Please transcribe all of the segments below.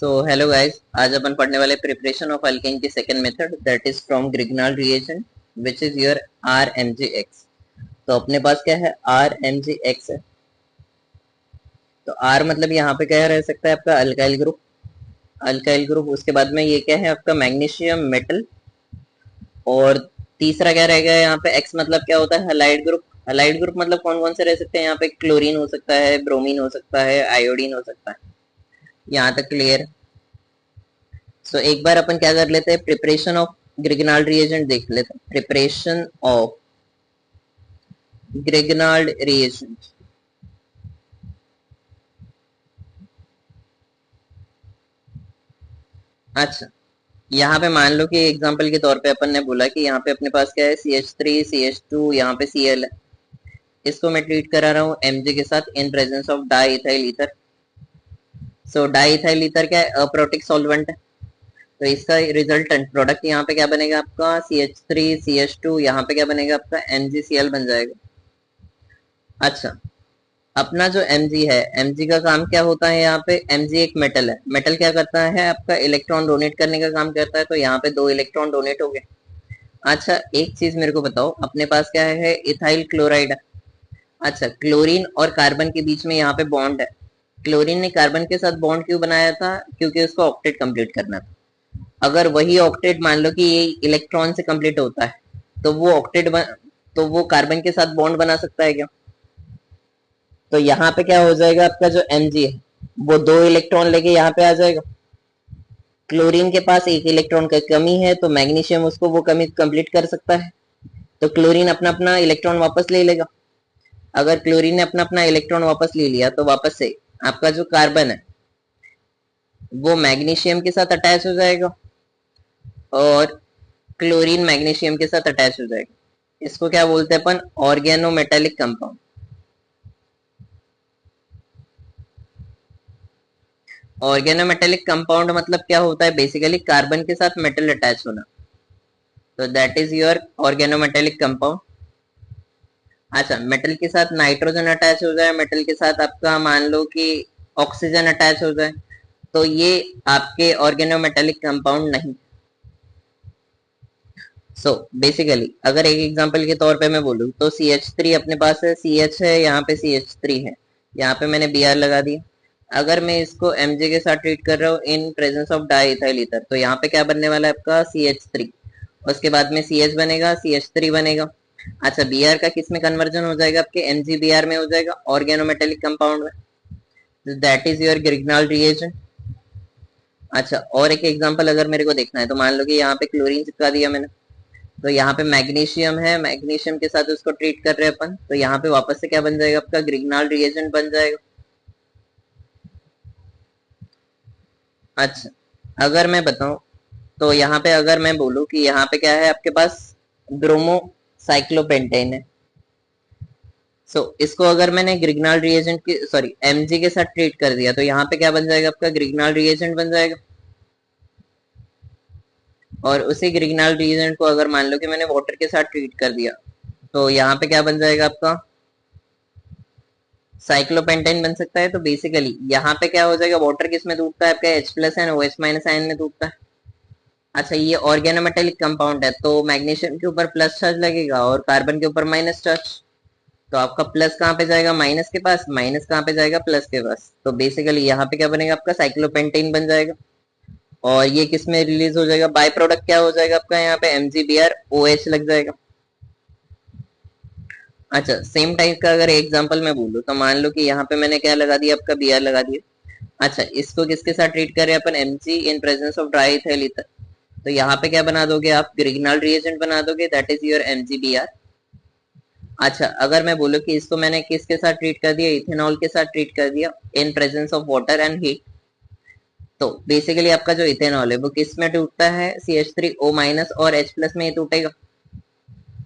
So hello guys, आज अपन पढ़ने वाले प्रिपरेशन ऑफ अल्केन की second method that is from Grignard reagent which is your RMgX। तो अपने पास क्या है, RMgX है। तो R मतलब यहाँ पे क्या रह सकता है आपका अल्काइल ग्रुप। अल्काइल ग्रुप, उसके बाद में ये क्या है आपका मैग्नीशियम मेटल। और तीसरा क्या रहेगा यहाँ पे X मतलब क्या होता है, हैलाइड ग्रुप। हैलाइड ग्रुप मतलब कौन कौन से रह सकते हैं यहाँ पे, क्लोरीन हो सकता है, ब्रोमीन हो सकता है, आयोडीन हो सकता है। यहाँ तक क्लियर। सो एक बार अपन क्या कर लेते हैं, प्रिपरेशन ऑफ ग्रिग्नाल्ड रिएजेंट देख लेते हैं। Preparation of Grignard reagent. अच्छा, यहाँ पे मान लो कि एग्जांपल के तौर पे अपन ने बोला कि यहाँ पे अपने पास क्या है, CH3 CH2, यहाँ पे Cl है। इसको मैं ट्रीट करा रहा हूँ Mg के साथ in presence of di ethyl ether. So di ethyl ether क्या है, अप्रोटिक सॉल्वेंट है। तो इसका रिजल्टेंट प्रोडक्ट यहाँ पे क्या बनेगा आपका, CH3 CH2, यहाँ पे क्या बनेगा आपका MgCl बन जाएगा। अच्छा, अपना जो Mg है, Mg का काम क्या होता है यहाँ पे, Mg एक मेटल है। मेटल क्या करता है आपका, इलेक्ट्रॉन डोनेट करने का काम करता है। तो यहाँ पे 2 इलेक्ट्रॉन डोनेट हो गए। अच्छा, एक चीज मेरे को बताओ, अपने पास क्या है, इथाइल क्लोराइड है। अच्छा, क्लोरीन और कार्बन के बीच में यहाँ पे बॉन्ड है। क्लोरीन ने कार्बन के साथ बॉन्ड क्यों बनाया था, क्योंकि उसको ऑक्टेट कंप्लीट करना था। अगर वही ऑक्टेट मान लो कि ये इलेक्ट्रॉन से कंप्लीट होता है, तो वो तो वो कार्बन के साथ बॉन्ड बना सकता है क्या। तो यहाँ पे क्या हो जाएगा, आपका जो Mg है वो 2 इलेक्ट्रॉन लेके यहाँ पे आ जाएगा। क्लोरीन के पास एक इलेक्ट्रॉन का कमी है, तो मैग्नीशियम उसको वो कमी कंप्लीट कर सकता है। तो क्लोरीन अपना अपना इलेक्ट्रॉन वापस ले लेगा। अगर क्लोरीन ने अपना अपना इलेक्ट्रॉन वापस ले लिया, तो वापस से आपका जो कार्बन है वो मैग्नीशियम के साथ अटैच हो जाएगा, और क्लोरीन मैग्नीशियम के साथ अटैच हो जाएगा। इसको क्या बोलते हैं अपन, ऑर्गेनोमेटेलिक कंपाउंड। ऑर्गेनोमेटेलिक कंपाउंड मतलब क्या होता है, बेसिकली कार्बन के साथ मेटल अटैच होना। तो that is your organometallic compound. अच्छा, मेटल के साथ नाइट्रोजन अटैच हो जाए, मेटल के साथ आपका मान लो कि ऑक्सीजन अटैच हो जाए, तो ये आपके ऑर्गेनोमेटेलिक कंपाउंड नहीं। सो बेसिकली अगर एक एग्जांपल के तौर पे मैं बोलूँ तो CH3 अपने पास है, CH है, यहाँ पे CH3 है, यहाँ पे मैंने Br लगा दिया। अगर मैं इसको Mg के साथ ट्रीट कर रहा हूँ in presence of di ethyl ether, तो यहाँ पे क्या बनने वाला है आपका CH3। उसके बाद में CH बनेगा, CH3 बनेगा। अच्छा, Br का किस में कन्वर्जन हो जाएगा, आपके MgBr में हो जाएगा, ऑर्गेनोमेटेलिक कंपाउंड में। That is your Grignard reagent. अच्छा, और एक एग्जांपल अगर मेरे को देखना है, तो मान लो कि यहाँ पे क्लोरीन चिपका दिया मैंने, तो यहाँ पे मैग्नीशियम है, मैग्नीशियम के साथ उसको ट्रीट कर रहे हैं अपन, तो यहाँ पे वापस से क्या बन जाएगा आपका, ग्रिग्नाल्ड रिएजेंट बन जाएगा। अच्छा, अगर मैं बताऊं, तो यहाँ पे अगर मैं बोलूं कि यहाँ पे क्या है आपके पास, ब्रोमो साइक्लोपेंटेन है। सो इसको अगर मैंने ग्रिग्नाल्ड रिएजेंट की सॉरी Mg के साथ ट्रीट कर दिया, तो यहाँ पे क्या बन जाएगा आपका, ग्रिग्नाल्ड रिएजेंट बन जाएगा। और उसी ग्रिग्नाल्ड रिएजेंट को अगर मान लो कि मैंने वाटर के साथ ट्रीट कर दिया, तो यहाँ पे क्या बन जाएगा आपका, साइक्लोपेंटेन बन सकता है। तो बेसिकली यहाँ पे क्या हो जाएगा, वाटर किस में टूटता है आपका, H+ एंड OH- आयन में टूटता है। अच्छा, ये ऑर्गेनोमेटेलिक कंपाउंड है, तो मैग्नीशियम के ऊपर प्लस चार्ज लगेगा और कार्बन के ऊपर माइनस चार्ज। तो आपका प्लस कहाँ पे जाएगा, माइनस के पास, माइनस कहाँ पे जाएगा, प्लस के पास। तो बेसिकली यहाँ पे क्या बनेगा आपका, साइक्लोपेंटेन बन जाएगा। और ये किस में रिलीज हो जाएगा, बाय प्रोडक्ट क्या हो जाएगा आपका, यहाँ पे MgBr OH लग जाएगा। अच्छा, सेम टाइप का अगर एग्जांपल मैं बोलूँ, तो मान लो कि यहाँ पे मैंने क्या लगा दिया आपका, Br लगा दिया। अच्छा, इसको किसके साथ ट्रीट कर रहे हैं अपन, Mg in presence of try ethyl ether. तो यहाँ पे क्या बना दोगे आप, ग्रिग्नाल्ड रिएजेंट बना दोगे, दैट इज योर MgBr। अच्छा, अगर मैं बोलूँ कि इसको मैंने किसके साथ ट्रीट कर दिया, इथेनॉल के साथ ट्रीट कर दिया in presence of water and heat. तो बेसिकली आपका जो इथेनॉल है वो किस में टूटता है, CH3O- और H+ में ही टूटेगा।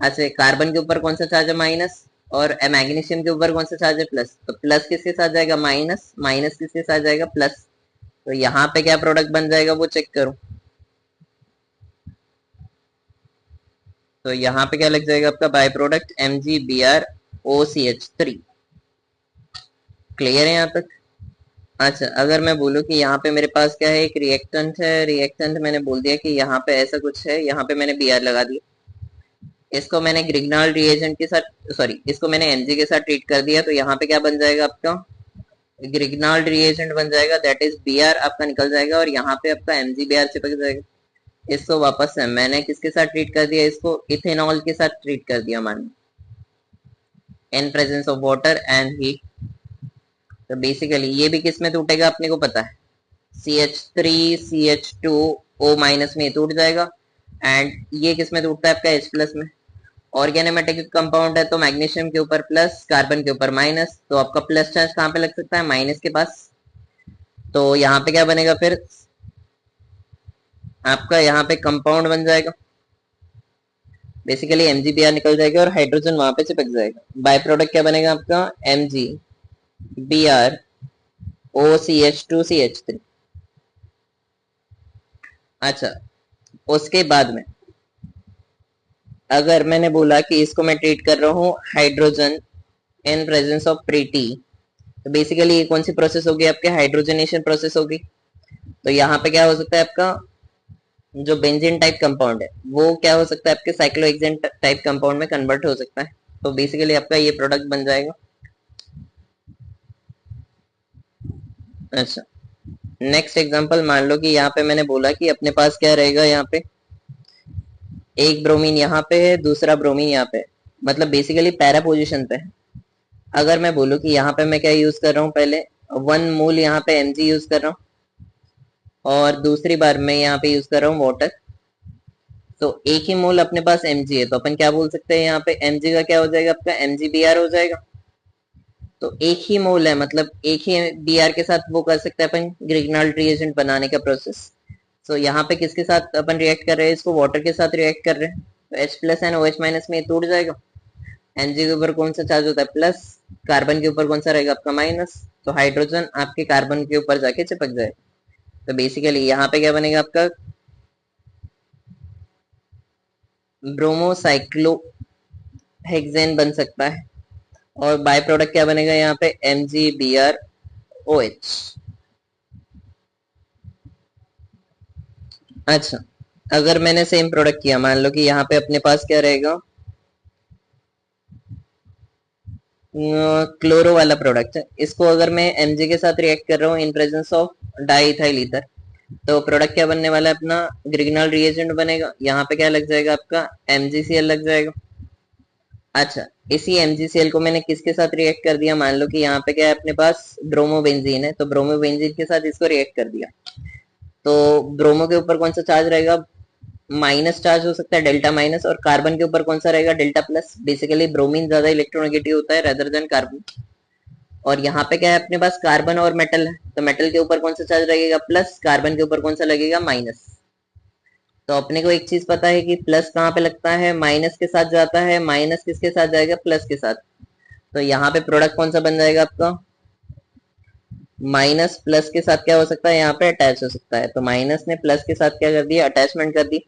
अच्छा, कार्बन के ऊपर कौन सा चार्ज है, माइनस, और मैग्नीशियम के ऊपर कौन सा चार्ज है, प्लस। तो प्लस किसके साथ जाएगा, माइनस, माइनस किसके साथ जाएगा, प्लस। तो यहाँ पे क्या प्रोडक्ट बन जाएगा वो चेक करो। तो यहाँ पे क्या लग जाएगा आपका, by product MgBr OCH3। Clear है यहाँ तक। अच्छा, अगर मैं बोलूँ कि यहाँ पे मेरे पास क्या है, एक रिएक्टेंट है, रिएक्टेंट मैंने बोल दिया कि यहाँ पे ऐसा कुछ है, यहाँ पे मैंने Br लगा दिया, इसको मैंने ग्रिग्नाल रिएजेंट के साथ, सॉरी, इसको मैंने Mg के साथ ट्रीट कर दिया, तो यहाँ पे क्या बन जाएगा आपका, ग्रिग्नाल रिएजेंट बन जाएगा, दैट इज Br आपका निकल जाएगा, और यहाँ पे आपका MgBr चिपक जाएगा। इसको वापस से मैंने किसके साथ ट्रीट कर दिया, इसको इथेनॉल के साथ ट्रीट कर दिया, मान in presence of water and heat. तो बेसिकली ये भी किस में टूटेगा अपने को पता है, CH3 CH2 O माइनस में टूट जाएगा, एंड ये किस में टूटता है आपका H प्लस में। ऑर्गेनोमेटिक कंपाउंड है तो मैग्नीशियम के ऊपर प्लस, कार्बन के ऊपर माइनस, तो आपका प्लस चार्ज कहाँ पे लग सकता है, माइनस के पास। तो यहाँ पे क्या बनेगा फिर आपका, यहाँ पे कंपाउंड बन जाएगा, बेसिकली MgBr निकल जाएगा और हाइड्रोजन वहां पे चिपक जाएगा। बाय प्रोडक्ट क्या बनेगा आपका, MgBr OCH2CH3। अच्छा, उसके बाद में अगर मैंने बोला कि इसको मैं ट्रीट कर रहा हूँ hydrogen in presence of pretty, तो बेसिकली ये कौन सी प्रोसेस होगी आपके, हाइड्रोजनेशन प्रोसेस होगी। तो यहाँ पे क्या हो सकता है आपका, जो बेंजीन टाइप कंपाउंड है वो क्या हो सकता है आपके साइक्लोहेक्सेन टाइप कंपाउंड में कन्वर्ट हो सकता है। तो बेसिकली आपका ये प्रोडक्ट बन जाएगा। अच्छा, नेक्स्ट एग्जांपल मान लो कि यहाँ पे मैंने बोला कि अपने पास क्या रहेगा, यहाँ पे एक ब्रोमीन यहाँ पे है, दूसरा ब्रोमीन यहाँ पे, मतलब बेसिकली पैरा पोजीशन पे है। अगर मैं बोलूँ कि यहाँ पे मैं क्या यूज कर रहा हूँ, पहले 1 मोल यहाँ पे Mg यूज कर रहा हूँ, और दूसरी बार मैं यहाँ पे यूज कर रहा हूँ वाटर। तो एक ही मोल अपने पास Mg है, तो अपन क्या बोल सकते हैं, यहाँ पे Mg का क्या हो जाएगा आपका, MgBr हो जाएगा। तो एक ही मोल है, मतलब एक ही Br के साथ वो कर सकते हैं अपन ग्रिग्नाल्ड रिएजेंट बनाने का प्रोसेस। तो यहाँ पे किसके साथ अपन रिएक्ट कर रहे हैं, इसको वाटर के साथ रिएक्ट कर रहे हैं, तो H plus and OH minus में ये टूट जाएगा। Mg के ऊपर कौन सा चार्ज होता है, प्लस, कार्बन के ऊपर कौन सा रहेगा आपका, माइनस, तो हाइड्रोजन आपके कार्बन के ऊपर जाके चिपक जाएगा। तो बेसिकली यहाँ पे क्या बनेगा आपका, ब्रोमोसाइक्लोहेक्सेन बन सकता है, और बाय प्रोडक्ट क्या बनेगा यहाँ पे, MgBrOH। अच्छा, अगर मैंने सेम प्रोडक्ट किया, मान लो कि यहाँ पे अपने पास क्या रहेगा, क्लोरो वाला प्रोडक्ट है, इसको अगर मैं Mg के साथ रिएक्ट कर रहा हूँ in presence of diethyl ether, तो प्रोडक्ट क्या बनने वाला है अपना, ग्रिग्नाल रिएजेंट बनेगा। यहाँ पे क्या लग जाएगा आपका, MgCl लग जाएगा। अच्छा, इसी MgCl को मैंने किसके साथ रिएक्ट कर दिया, मान लो कि यहाँ पे क्या है अपने पास, ब्रोमोबेंजीन है, तो ब्रोमोबेंजीन के साथ इसको रिएक्ट कर दिया। तो ब्रोमो के ऊपर कौन सा चार्ज रहेगा, माइनस चार्ज हो सकता है, डेल्टा माइनस, और कार्बन के ऊपर कौन सा रहेगा, डेल्टा प्लस। बेसिकली ब्रोमीन ज्यादा इलेक्ट्रोनेगेटिव होता है रेदर देन कार्बन। और यहाँ पे क्या है अपने पास, कार्बन और मेटल है, तो मेटल के ऊपर कौन सा चार्ज लगेगा, प्लस, कार्बन के ऊपर कौन सा लगेगा, माइनस। तो अपने को एक चीज पता है कि प्लस कहाँ पे लगता है, माइनस के साथ जाता है, माइनस किसके साथ जाएगा, प्लस के साथ। तो यहाँ पे प्रोडक्ट कौन सा बन जाएगा आपका, माइनस प्लस के साथ क्या हो सकता है, यहाँ पे अटैच हो सकता है, तो माइनस ने प्लस के साथ क्या कर दिया, अटैचमेंट कर दी।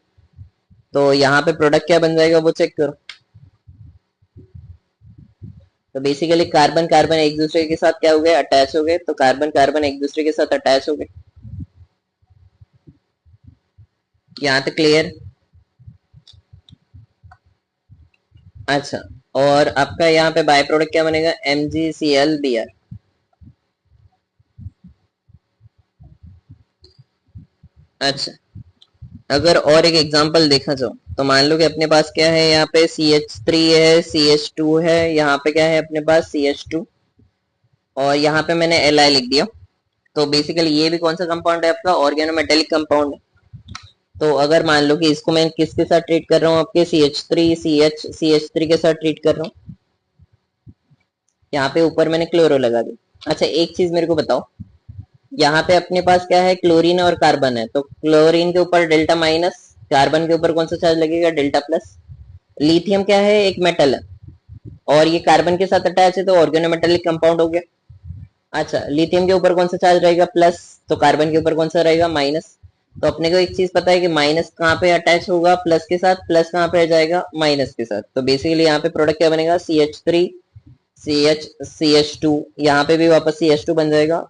तो यहाँ पे प्रोडक्ट क्या बन जाएगा वो चेक करो। तो बेसिकली कार्बन कार्बन एक दूसरे के साथ क्या हो गए, अटैच हो गए, तो कार्बन कार्बन एक दूसरे के साथ अटैच हो गए। यहाँ तक क्लियर। अच्छा, और आपका यहाँ पे बाय प्रोडक्ट क्या बनेगा, MgClBr। अच्छा, अगर और एक एग्जांपल देखा जाओ, तो मान लो कि अपने पास क्या है, यहाँ पे CH3 है, CH2 है, यहाँ पे क्या है अपने पास, CH2, और यहाँ पे मैंने Li लिख दिया। तो बेसिकली ये भी कौन सा कंपाउंड है आपका, ऑर्गेनोमेटेलिक कंपाउंड है। तो अगर मान लो कि इसको मैं किसके साथ ट्रीट कर रहा हूँ, आपके CH3 के साथ ट्रीट कर रहा हूँ, यहाँ पे ऊपर मैंने क्लोरो लगा दिया। अच्छा, एक चीज मेरे को बताओ, यहाँ पे अपने पास क्या है, क्लोरीन और कार्बन है, तो क्लोरीन के ऊपर डेल्टा माइनस, कार्बन के ऊपर कौन सा चार्ज लगेगा, डेल्टा प्लस। लिथियम क्या है, एक मेटल है, और ये कार्बन के साथ अटैच है, तो ऑर्गेनोमेटेलिक कंपाउंड हो गया। अच्छा, लिथियम के ऊपर कौन सा चार्ज रहेगा, प्लस, तो कार्बन के ऊपर कौन सा रहेगा, माइनस। तो अपने को एक चीज पता है कि माइनस कहाँ पे अटैच होगा, प्लस के साथ, प्लस कहाँ पे आ जाएगा, माइनस के साथ। तो बेसिकली यहाँ पे प्रोडक्ट क्या बनेगा, CH3 CH CH2, यहाँ पे भी वापस CH2 बन जाएगा,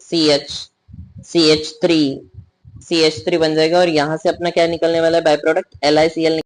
CH3 CH3 बन जाएगा और यहाँ से अपना क्या निकलने वाला है बाय प्रोडक्ट LiCl